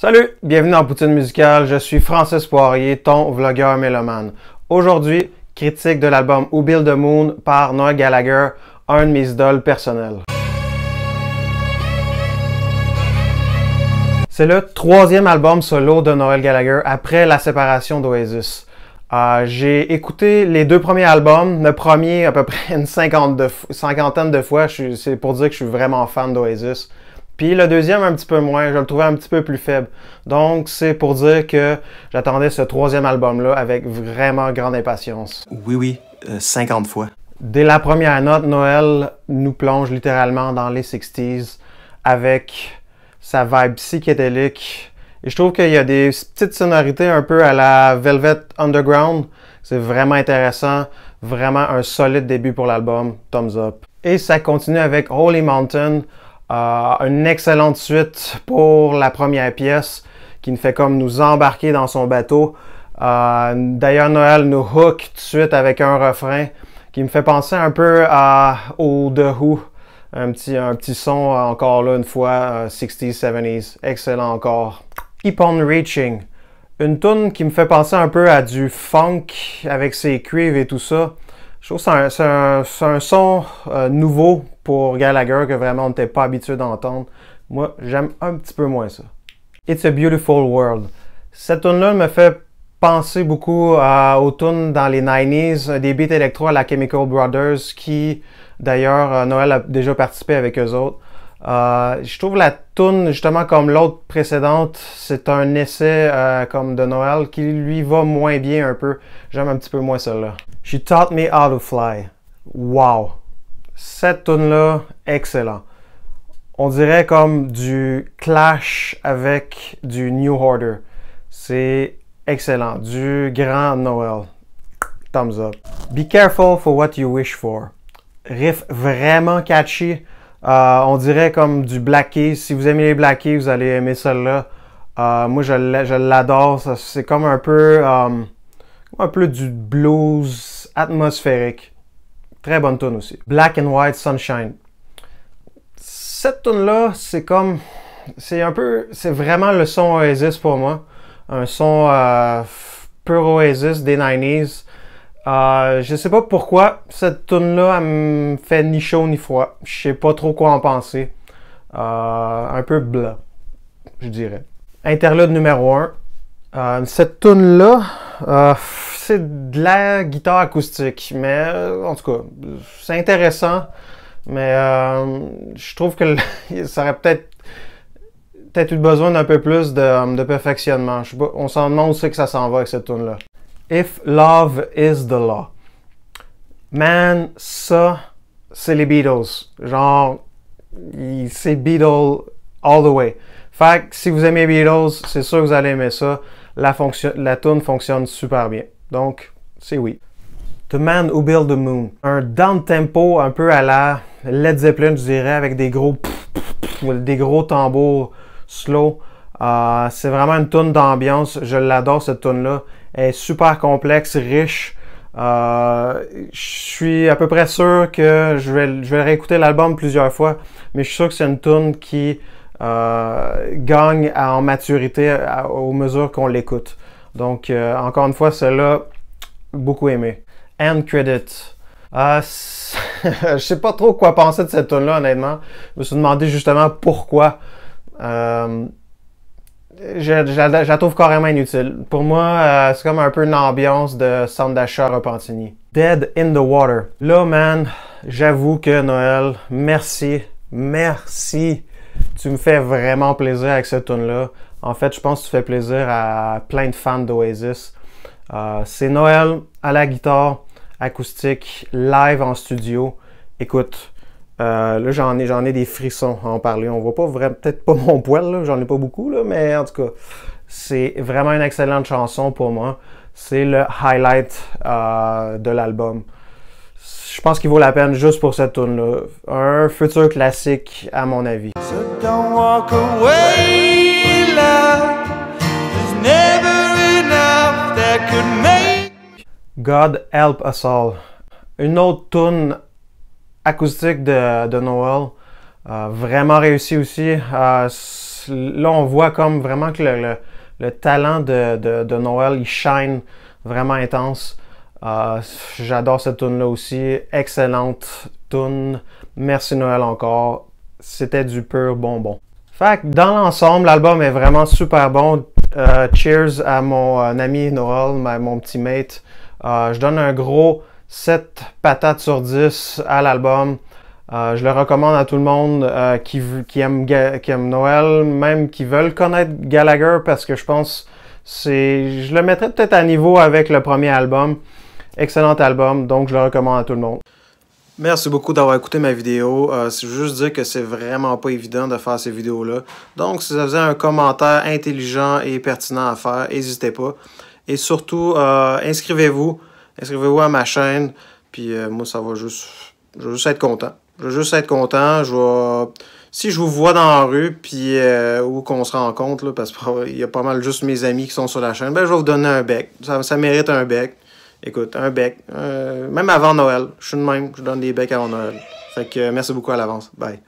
Salut, bienvenue dans Poutine Musicale, je suis Francis Poirier, ton vlogueur mélomane. Aujourd'hui, critique de l'album Who Built the Moon par Noel Gallagher, un de mes idoles personnelles. C'est le troisième album solo de Noel Gallagher après la séparation d'Oasis. J'ai écouté les deux premiers albums, le premier à peu près une cinquantaine de fois, c'est pour dire que je suis vraiment fan d'Oasis. Puis le deuxième un petit peu moins, je le trouvais un petit peu plus faible. Donc c'est pour dire que j'attendais ce troisième album-là avec vraiment grande impatience. Oui, 50 fois. Dès la première note, Noel nous plonge littéralement dans les 60s avec sa vibe psychédélique. Et je trouve qu'il y a des petites sonorités un peu à la Velvet Underground. C'est vraiment intéressant, vraiment un solide début pour l'album, thumbs up. Et ça continue avec Holy Mountain. Une excellente suite pour la première pièce qui nous fait comme nous embarquer dans son bateau. D'ailleurs, Noel nous hook tout de suite avec un refrain qui me fait penser un peu au The Who. Un petit son encore là une fois, 60s, 70s. Excellent encore. Keep on Reaching. Une tune qui me fait penser un peu à du funk avec ses cuivres et tout ça. Je trouve que c'est un son nouveau pour Gallagher que vraiment on n'était pas habitué d'entendre. Moi, j'aime un petit peu moins ça. It's a Beautiful World. Cette tune-là me fait penser beaucoup aux tunes dans les 90s, des beats électro à la Chemical Brothers qui, d'ailleurs, Noel a déjà participé avec eux autres. Je trouve la tune, justement comme l'autre précédente, c'est un essai comme de Noel qui lui va moins bien un peu. J'aime un petit peu moins celle-là. She Taught Me How to Fly. Wow! Cette tune-là, excellent. On dirait comme du Clash avec du New Order. C'est excellent. Du grand Noel. Thumbs up. Be careful for what you wish for. Riff vraiment catchy. On dirait comme du Black Keys. Si vous aimez les Black Keys, vous allez aimer celle-là. Moi, je l'adore. C'est comme un peu du blues atmosphérique. Très bonne tune aussi. Black and White Sunshine. Cette tune-là, c'est vraiment le son Oasis pour moi. Un son pur Oasis des 90s. Je sais pas pourquoi cette tune-là, elle me fait ni chaud ni froid. Je sais pas trop quoi en penser. Un peu blanc, je dirais. Interlude numéro 1. Cette tune-là, c'est de la guitare acoustique, mais en tout cas, c'est intéressant, mais je trouve que ça aurait peut-être eu besoin d'un peu plus de perfectionnement. Je sais pas, on s'en demande où c'est que ça s'en va avec cette tune-là. If Love is the Law. Man, ça, c'est les Beatles. Genre, c'est Beatles all the way. Fait que si vous aimez Beatles, c'est sûr que vous allez aimer ça. La tune fonctionne super bien. Donc, c'est oui. The Man Who Built the Moon. Un down-tempo un peu à la Led Zeppelin, je dirais, avec des gros tambours slow. C'est vraiment une tune d'ambiance. Je l'adore, cette tune-là. Elle est super complexe, riche. Je suis à peu près sûr que je vais réécouter l'album plusieurs fois, mais je suis sûr que c'est une tune qui gagne en maturité au mesure qu'on l'écoute. Donc, encore une fois, celle-là, beaucoup aimé. End Credit. Je sais pas trop quoi penser de cette tune-là, honnêtement. Je me suis demandé justement pourquoi. Je la trouve carrément inutile. Pour moi, c'est comme un peu une ambiance de centre d'achat Repentigny. Dead in the Water. Là, man, j'avoue que Noël, merci. Tu me fais vraiment plaisir avec cette tune-là. En fait, je pense que tu fais plaisir à plein de fans d'Oasis. C'est Noël à la guitare, acoustique, live en studio. Écoute, là j'en ai des frissons à en parler. On voit pas peut-être pas mon poil, j'en ai pas beaucoup, là, mais en tout cas, c'est vraiment une excellente chanson pour moi. C'est le highlight de l'album. Je pense qu'il vaut la peine juste pour cette tune-là. Un futur classique, à mon avis. So don't walk away, love. There's never enough that could make. God Help Us All. Une autre tune acoustique de Noel. Vraiment réussi aussi. là, on voit comme vraiment que le talent de Noël, il shine vraiment intense. J'adore cette tune là aussi. Excellente tune. Merci Noël encore. C'était du pur bonbon. Fait que dans l'ensemble, l'album est vraiment super bon. Cheers à mon ami Noël, mon petit mate. Je donne un gros 7 patates sur 10 à l'album. Je le recommande à tout le monde qui aime Noël, même qui veulent connaître Gallagher, parce que je pense je le mettrais peut-être à niveau avec le premier album. Excellent album, donc je le recommande à tout le monde. Merci beaucoup d'avoir écouté ma vidéo. Je veux juste dire que c'est vraiment pas évident de faire ces vidéos-là. Donc, si vous avez un commentaire intelligent et pertinent à faire, n'hésitez pas. Et surtout, inscrivez-vous. Inscrivez-vous à ma chaîne. Puis moi, je vais juste être content. Je vais juste être content. Si je vous vois dans la rue, puis ou qu'on se rencontre, là, parce qu'il y a pas mal juste mes amis qui sont sur la chaîne, ben je vais vous donner un bec. Ça mérite un bec. Écoute, un bec. Même avant Noël. Je suis de même. Je donne des becs avant Noël. Fait que merci beaucoup à l'avance. Bye.